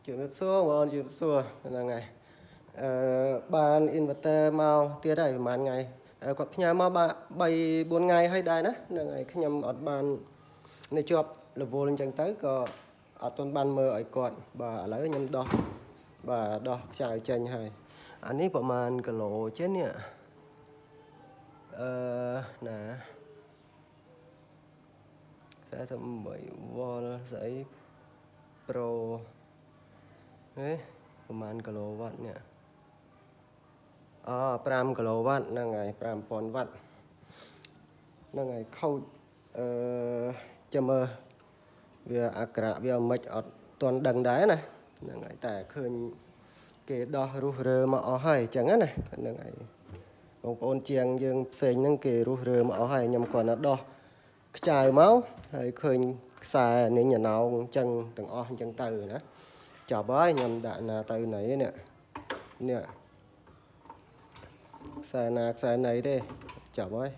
chuyện xưa mà chuyện xưa là ngày bàn inverter mau tia đây mà ngày còn nhà mau bay 4 ngày hay đài đó là ngày khi nhầm ở bàn này chụp là vô lên chân tới có ở tuần ban mơ ở còn bà lấy nhầm đo và đo chạy chân hay anh ấyประมาณกิโลเช่นเนี่ยnè sẽ tầm 7V giấy Pro đấy ประมาณกิโลวัตต์เนี่ย5กิโลวัตต์นั่นไง5,000 วัตต์นั่นไงเข้าจะมาវាអាក្រក់វាមិនអត់ទាន់ដឹងដែរណាហ្នឹងហើយតែឃើញគេដោះរុះរើមកអស់ហើយអញ្ចឹងណាហ្នឹងហើយបងប្អូនជាងយើងផ្សេងហ្នឹងគេរុះរើមកអស់ហើយខ្ញុំគាត់ណាដោះខ្ចាយមកហើយឃើញខ្សែនេះញ៉ោងអញ្ចឹងទាំងអស់អញ្ចឹងទៅណាចប់ហើយខ្ញុំដាក់ណាទៅណីនេះនេះខ្សែណាខ្សែណីទេចប់ហើយ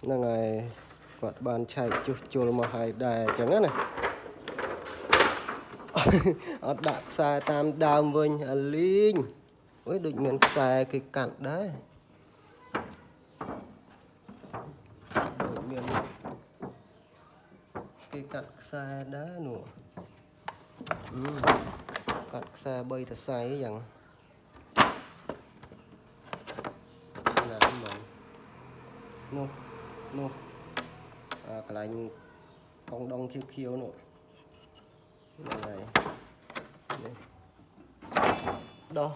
ហ្នឹងហើយគាត់បានឆែកជួសជុលមកឲ្យដែរអញ្ចឹងណាអត់ដាក់ខ្សែតាមដើមវិញអាលីងអូយដូចមានខ្សែគេកាត់ដែរដូចមានគេកាត់ខ្សែដែរនោះកាត់ខ្សែ3តសៃយ៉ាងណាមកនោះកន្លែងកងដងខៀវនោះហ្នឹងហើយនេះដោះ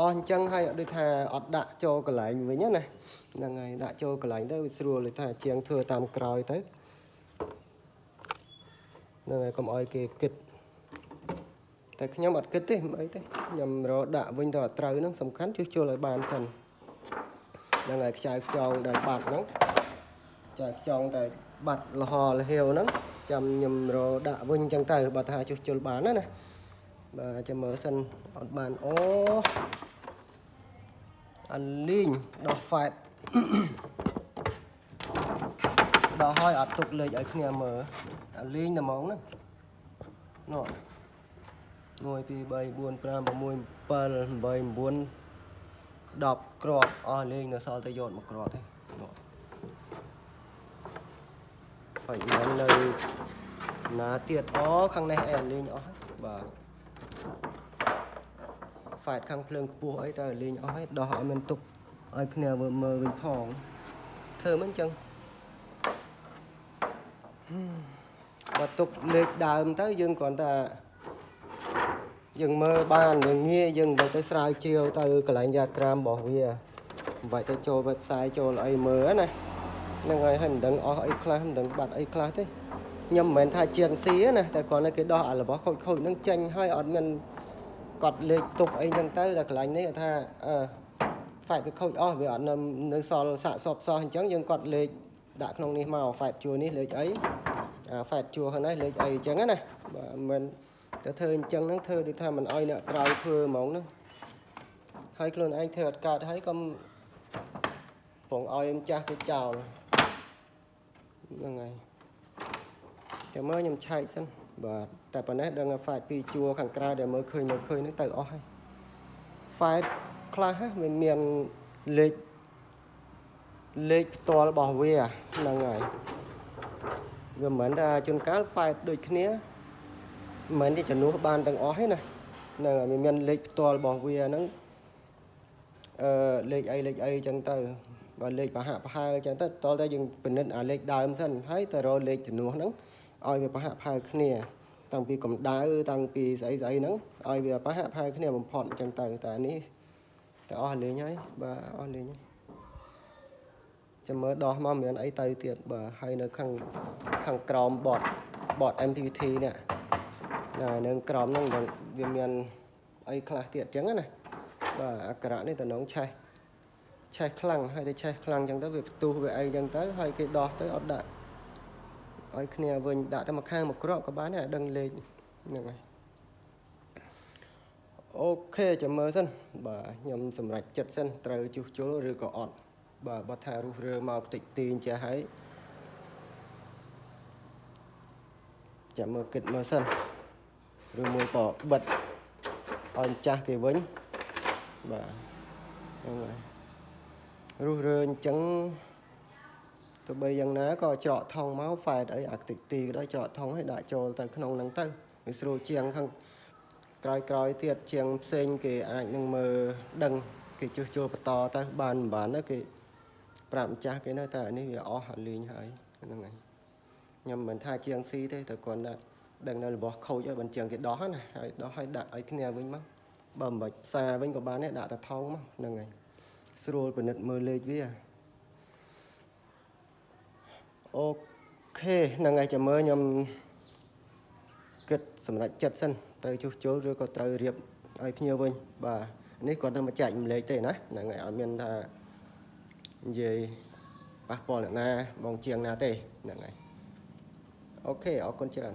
អស់អញ្ចឹងហើយដូចថាអត់ដាក់ចូលកន្លែងវិញណាហ្នឹងហើយដាក់ចូលកន្លែងទៅវាស្រួលដូចថាជាងធ្វើតាមក្រោយទៅហ្នឹងហើយកុំអោយគេគិតតែខ្ញុំអត់គិតទេមិនអីទេខ្ញុំរកដាក់វិញទៅអត់ត្រូវហ្នឹងសំខាន់ជួសជុលឲ្យបានសិនហ្នឹងហើយខ្ចៅខ្ចងដែលបាត់ហ្នឹងខ្ចៅខ្ចងតែបាត់លហលហៀវហ្នឹងចាំខ្ញុំរកដាក់វិញអញ្ចឹងទៅបើថាជួសជុលបានណាបាទចាំមើលសិនអត់បានអូអាលីងដោះហ្វេតដោះឲ្យអត់ទុកលេខឲ្យគ្នាមើលអាលីងតែហ្មងណានោះ1 2 3 4 5 6 7 8 9 10គ្រាប់អស់លេងនៅសល់តែយក1គ្រាប់ទេនោះហើយមិននៅណាទៀតខាងនេះអែលេងអស់បាទហ្វាតខាងភ្លើងខ្ពស់អីតើលេងអស់ហើយដោះឲ្យមានទុកឲ្យគ្នាមើលវិញផងធ្វើមិនអញ្ចឹងបើទុកលេខដើមទៅយើងគ្រាន់តែយើងមើលបានយើងងាយយើងទៅស្រាវជ្រាវទៅកន្លែងយ៉ាក្រាមរបស់វាមិនបាច់ទៅចូល website ចូលអីមើលណាហ្នឹងហើយមិនដឹងអស់អីខ្លះមិនដឹងបាត់អីខ្លះទេខ្ញុំមិនមែនថាជាងស៊ីណាតែគ្រាន់តែគេដោះអារបស់ខូចហ្នឹងចេញហើយអត់មានកត់លេខទុកអីចឹងទៅតែកន្លែងនេះថាហ្វេតវាខូចអស់វាអត់នៅសល់សាកសពសោះអញ្ចឹងយើងកត់លេខដាក់ក្នុងនេះមកហ្វេតជួរនេះលេខអីហ្វេតជួរហ្នឹងលេខអីអញ្ចឹងណាបាទមិនតែធ្វើអញ្ចឹងហ្នឹងធ្វើដូចថាមិនអោយអ្នកក្រៅធ្វើហ្មងហ្នឹងហើយខ្លួនឯងធ្វើអត់កើតហើយកុំពងអោយម្ចាស់គេចោលហ្នឹងហើយចាំមើលខ្ញុំឆែកសិនបាទតែប៉ុណ្ណេះដឹងហ្វេតពីជួរខាងក្រៅដែលមើលឃើញហ្នឹងទៅអស់ហើយហ្វេតខ្លះវាមានលេខផ្ទាល់របស់វាហ្នឹងហើយវាមិនមែនថាជួនកាលហ្វេតដូចគ្នាមិនមែនទេជំនួសបានទាំងអស់ទេណាហ្នឹងហើយវាមានលេខផ្ទាល់របស់វាហ្នឹងលេខអីចឹងទៅបើលេខប្រហាក់ប្រហែលចឹងទៅតោះតែយើងពិនិត្យអាលេខដើមសិនហើយទៅរកលេខជំនួសហ្នឹងឲ្យវាប្រហាក់ប្រហែលគ្នាតាំងពីកម្ដៅតាំងពីស្អីហ្នឹងឲ្យវាប្រហាក់ប្រហែលគ្នាបំផុតចឹងទៅតែនេះតែអស់លេងហើយបាទអស់លេងហើយចាំមើលដោះមកមានអីទៅទៀតបាទហើយនៅខាងក្រោមបត MPVT នេះនៅក្រោមហ្នឹងវាមានអីខ្លះទៀតអញ្ចឹងណាបាទអាការៈនេះតំណងឆេះខ្លាំងហើយតែឆេះខ្លាំងអញ្ចឹងទៅវាផ្ទុះវាអីអញ្ចឹងទៅហើយគេដោះទៅអត់ដាក់ឲ្យគ្នាវិញដាក់តែមួយខាងមួយគ្រាប់ក៏បានដែរដឹងលេខហ្នឹងហើយអូខេចាំមើលសិនបាទខ្ញុំសម្រេចចិត្តសិនត្រូវជួសជុលឬក៏អត់បាទបើថារុះរើមកតិចទីអញ្ចឹងហើយ ចាំមើលគិតមើលសិនឬមួយក៏បិទឲ្យចាស់គេវិញបាទហ្នឹងហើយរុះរើអញ្ចឹងទោះបីយ៉ាងណាក៏ច្រកថងមកហ្វែតអីអាតិចទីក៏ដោយច្រកថងឲ្យដាក់ចូលទៅក្នុងហ្នឹងទៅវាស្រួលជាងខាងក្រោយទៀតជាងផ្សេងគេអាចនឹងមើលដឹងគេជួសជុលបន្តទៅបានមិនបានទៅគេប្រាប់ម្ចាស់គេនៅតែនេះវាអស់លេងហើយហ្នឹងហើយខ្ញុំមិនថាជាងស៊ីទេតែគាត់ថាដឹងនៅរបស់ខូចហើយមិនជាងគេដោះណាហើយដោះឲ្យដាក់ឲ្យគ្នាវិញមកបើមិនបាច់ផ្សារវិញក៏បានដែរដាក់តែថងមកហ្នឹងហើយស្រួលពិនិត្យមើលលេខវាអូខេហ្នឹងហើយចាំមើលខ្ញុំគិតសម្រាប់ចិត្តសិនត្រូវជួសជុលឬក៏ត្រូវរៀបឲ្យភ្ញៀវវិញបាទនេះគាត់ទៅមកចែកម្លែកទេណាហ្នឹងហើយអត់មានថានិយាយប៉ះពាល់អ្នកណាបងជាងណាទេហ្នឹងហើយអូខេអរគុណច្រើន